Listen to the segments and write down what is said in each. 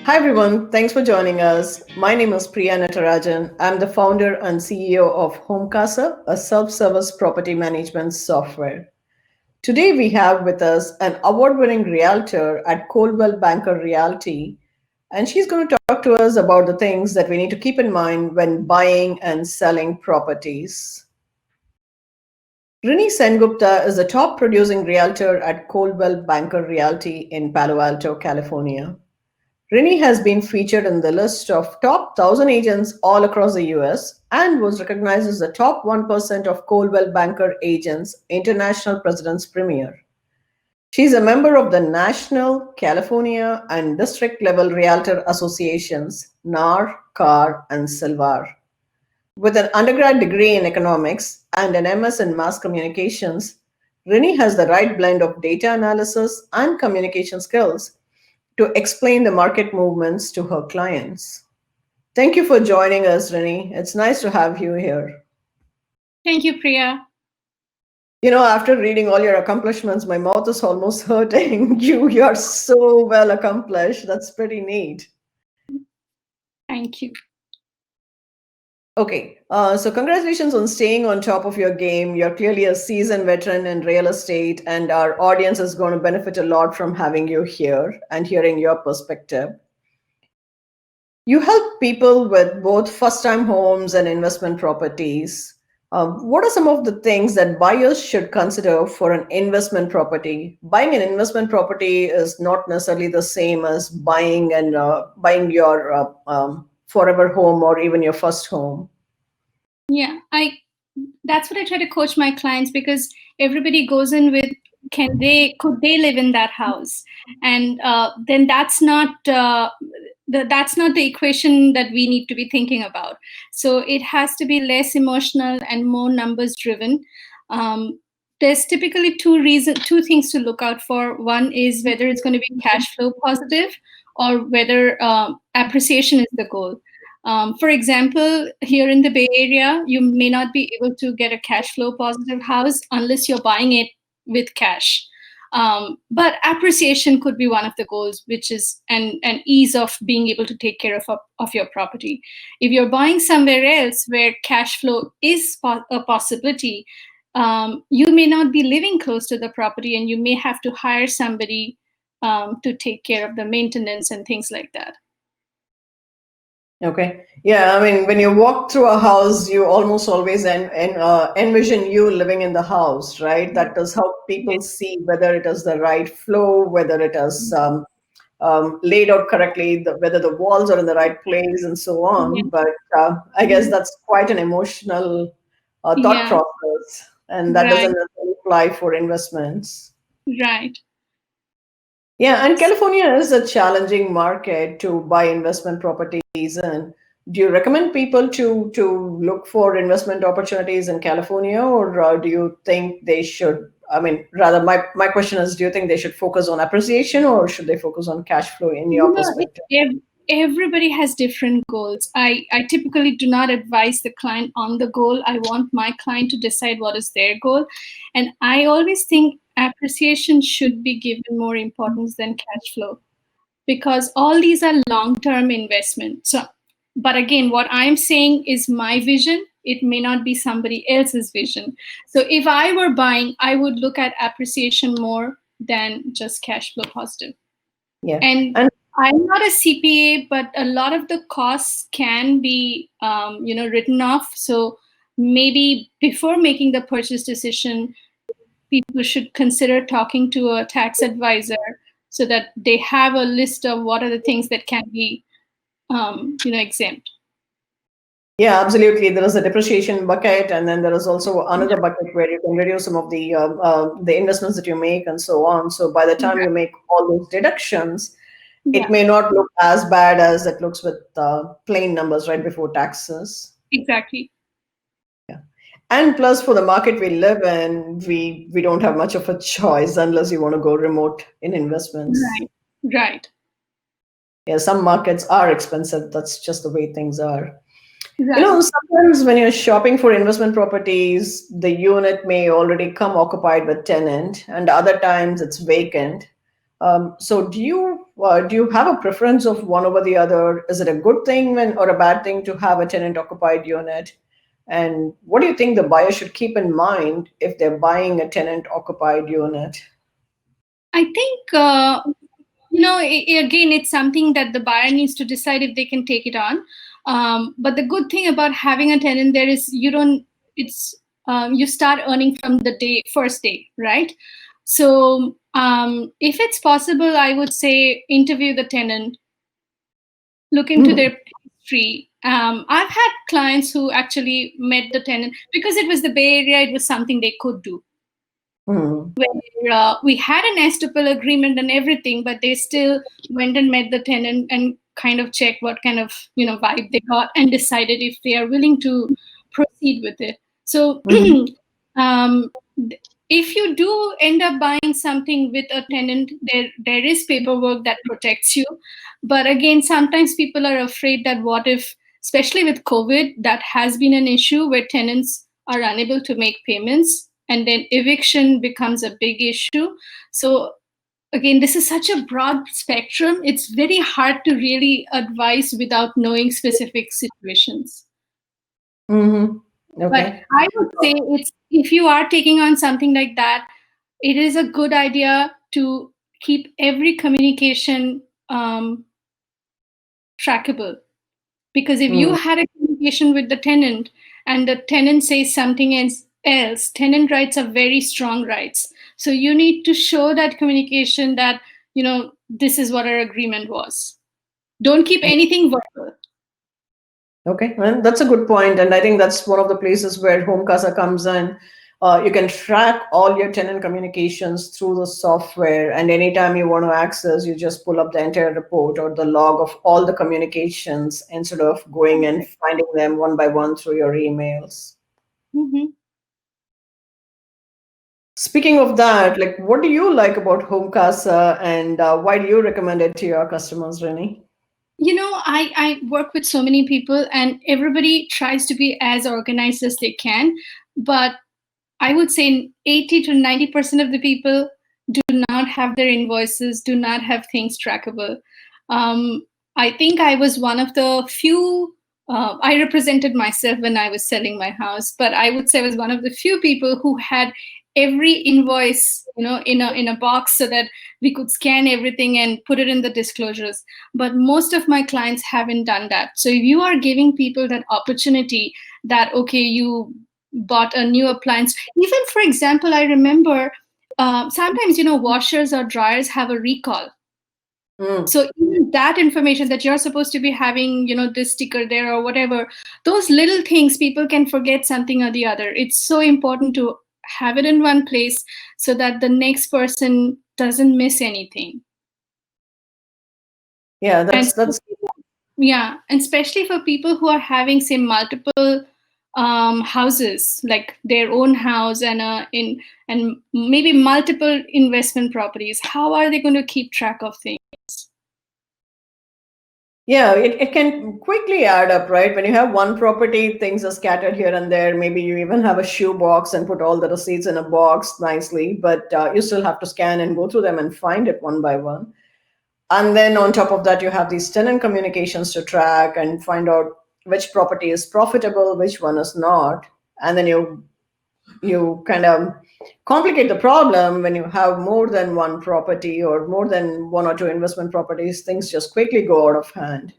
Hi everyone, thanks for joining us. My name is Priya Natarajan. I'm the founder and CEO of HomeKasa, a self-service property management software. Today we have with us an award-winning realtor at Coldwell Banker Realty, and she's going to talk to us about the things that we need to keep in mind when buying and selling properties. Rini Sen Gupta is the top producing realtor at Coldwell Banker Realty in Palo Alto, California. Rini has been featured in the list of top 1,000 agents all across the US and was recognized as the top 1% of Coldwell Banker Agents International President's Premier. She's a member of the National, California, and district level Realtor Associations, NAR, CAR, and SILVAR. With an undergrad degree in economics and an MS in mass communications, Rini has the right blend of data analysis and communication skills to explain the market movements to her clients. Thank you for joining us, Rini. It's nice to have you here. Thank you, Priya. After reading all your accomplishments, my mouth is almost hurting. You're so well accomplished. That's pretty neat. Thank you. Okay, so congratulations on staying on top of your game. You're clearly a seasoned veteran in real estate, and our audience is going to benefit a lot from having you here and hearing your perspective. You help people with both first time homes and investment properties. What are some of the things that buyers should consider for an investment property? Buying an investment property is not necessarily the same as buying your forever home or even your first home. Yeah, I that's what I try to coach my clients because everybody goes in with could they live in that house, and then that's not the equation that we need to be thinking about. So it has to be less emotional and more numbers driven. There's typically two things to look out for. One is whether it's going to be cash flow positive or whether appreciation is the goal. For example, here in the Bay Area, you may not be able to get a cash flow positive house unless you're buying it with cash. But appreciation could be one of the goals, which is an ease of being able to take care of your property. If you're buying somewhere else where cash flow is a possibility, you may not be living close to the property and you may have to hire somebody to take care of the maintenance and things like that. Okay. Yeah. I mean, when you walk through a house, you almost always envision you living in the house, right? That does help people see whether it is the right flow, whether it is laid out correctly, whether the walls are in the right place, and so Yeah. on. But I guess that's quite an emotional thought Yeah. process, and that doesn't Right. necessarily apply for investments. Right. Yeah, and California is a challenging market to buy investment properties in. Do you recommend people to look for investment opportunities in California, or do you think they should? I mean, rather, my question is, do you think they should focus on appreciation or should they focus on cash flow in your You know, perspective? everybody has different goals. I typically do not advise the client on the goal. I want my client to decide what is their goal. And I always think appreciation should be given more importance than cash flow because all these are long term investments. So, but again, what I'm saying is my vision. It may not be somebody else's vision. So if I were buying, I would look at appreciation more than just cash flow positive. Yeah, And and I'm not a CPA, but a lot of the costs can be, written off. So maybe before making the purchase decision, people should consider talking to a tax advisor so that they have a list of what are the things that can be, exempt. yeah, absolutely. There is a depreciation bucket, and then there is also another bucket where you can reduce some of the investments that you make and so on. So by the time you make all those deductions, it Yeah, may not look as bad as it looks with plain numbers right before taxes. exactly. Yeah. And plus, for the market we live in, we don't have much of a choice unless you want to go remote in investments. Right, right, Yeah, some markets are expensive. That's just the way things are. right. Sometimes when you're shopping for investment properties, the unit may already come occupied with tenant, and other times it's vacant. So do you have a preference of one over the other? Is it a good thing when or a bad thing to have a tenant occupied unit? And what do you think the buyer should keep in mind if they're buying a tenant occupied unit? I think again, it's something that the buyer needs to decide if they can take it on. But the good thing about having a tenant there is you don't. It's you start earning from the first day, right? So if it's possible, I would say interview the tenant, look into Mhm. their history. I've had clients who actually met the tenant because it was the Bay Area. It was something they could do Mhm. where we had an estoppel agreement and everything, but they still went and met the tenant and kind of checked what kind of vibe they got and decided if they are willing to proceed with it. So Mhm. um, if you do end up buying something with a tenant, there is paperwork that protects you. But again, sometimes people are afraid that what if, especially with COVID, that has been an issue where tenants are unable to make payments and then eviction becomes a big issue. So again, this is such a broad spectrum. It's very hard to really advise without knowing specific situations. Mhm. But Okay. I would say it's if you are taking on something like that, it is a good idea to keep every communication trackable. Because if you Mm. had a communication with the tenant and the tenant says something else, tenant rights are very strong rights. So you need to show that communication that, this is what our agreement was. Don't keep anything verbal. Okay, and that's a good point, and I think that's one of the places where HomeKasa comes in. You can track all your tenant communications through the software, and anytime you want to access, you just pull up the entire report or the log of all the communications instead of going and finding them one by one through your emails. Mhm. Speaking of that, like, what do you like about HomeKasa, and why do you recommend it to your customers, Rennie? I work with so many people and everybody tries to be as organized as they can. But I would say 80 to 90% of the people do not have their invoices, do not have things trackable. Um, I think I was one of the few, I represented myself when I was selling my house, but I would say I was one of the few people who had every invoice, in a box so that we could scan everything and put it in the disclosures. But most of my clients haven't done that. So if you are giving people that opportunity that, okay, you bought a new appliance. Even for example, I remember sometimes washers or dryers have a recall. Mm. So even that information that you're supposed to be having, this sticker there or whatever, those little things people can forget something or the other. It's so important to have it in one place so that the next person doesn't miss anything. Yeah, And that's yeah, and especially for people who are having, say, multiple houses, like their own house and maybe multiple investment properties. How are they going to keep track of things? Yeah, it can quickly add up, right? When you have one property, things are scattered here and there. Maybe you even have a shoe box and put all the receipts in a box nicely, but you still have to scan and go through them and find it one by one. And then on top of that, you have these tenant communications to track and find out which property is profitable, which one is not. And then you kind of complicate the problem when you have more than one property or more than one or two investment properties. Things just quickly go out of hand.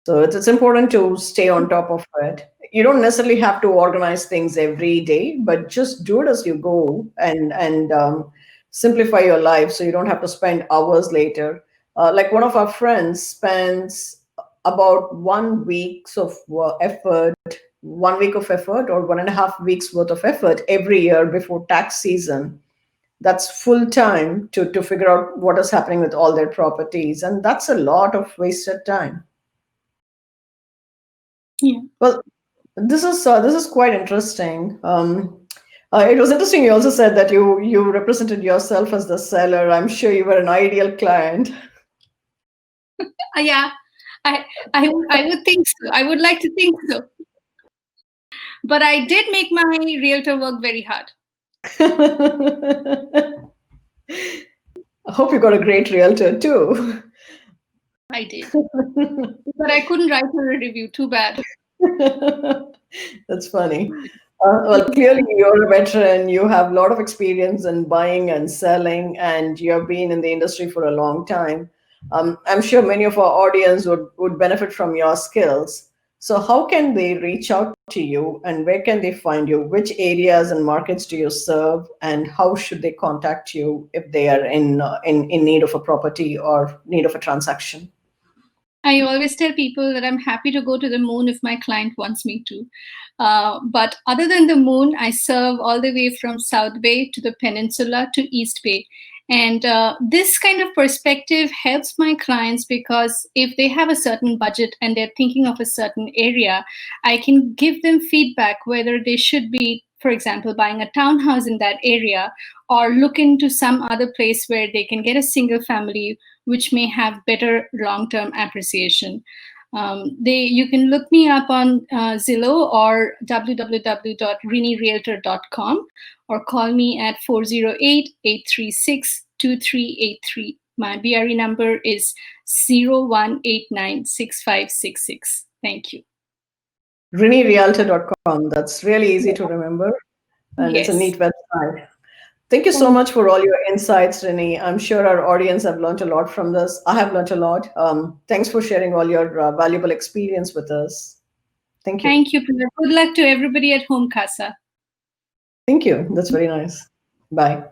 So it's important to stay on top of it. You don't necessarily have to organize things every day, but just do it as you go and simplify your life so you don't have to spend hours later. Like one of our friends spends about 1 week's of effort, 1 week of effort, or 1.5 weeks worth of effort every year before tax season. That's full time to figure out what is happening with all their properties, and that's a lot of wasted time. Yeah. Well, this is quite interesting. It was interesting. You also said that you represented yourself as the seller. I'm sure you were an ideal client. Yeah, I, I would think so. I would like to think so. But I did make my realtor work very hard. hope you got a great realtor too. I did, but I couldn't write her a review. Too bad. That's funny. Well, clearly you're a veteran. You have a lot of experience in buying and selling, and you have been in the industry for a long time. I'm sure many of our audience would benefit from your skills. So, how can they reach out to you, and where can they find you? Which areas and markets do you serve, and how should they contact you if they are in need of a property or need of a transaction? I always tell people that I'm happy to go to the moon if my client wants me to. But other than the moon, I serve all the way from South Bay to the peninsula to East Bay. And this kind of perspective helps my clients because if they have a certain budget and they're thinking of a certain area, I can give them feedback whether they should be, for example, buying a townhouse in that area or look into some other place where they can get a single family which may have better long-term appreciation. You can look me up on Zillow or www.rinirealtor.com or call me at 408-836-2383. My BRE number is 01896566. Thank you. RiniRealtor.com. That's really easy to remember, and it's a Yes. neat website. Thank you so Thank much for all your insights, Rini. I'm sure our audience have learned a lot from this. I have learned a lot. Thanks for sharing all your valuable experience with us. Thank you. Thank you, Priya. Good luck to everybody at HomeKasa. Thank you. That's very nice. Bye.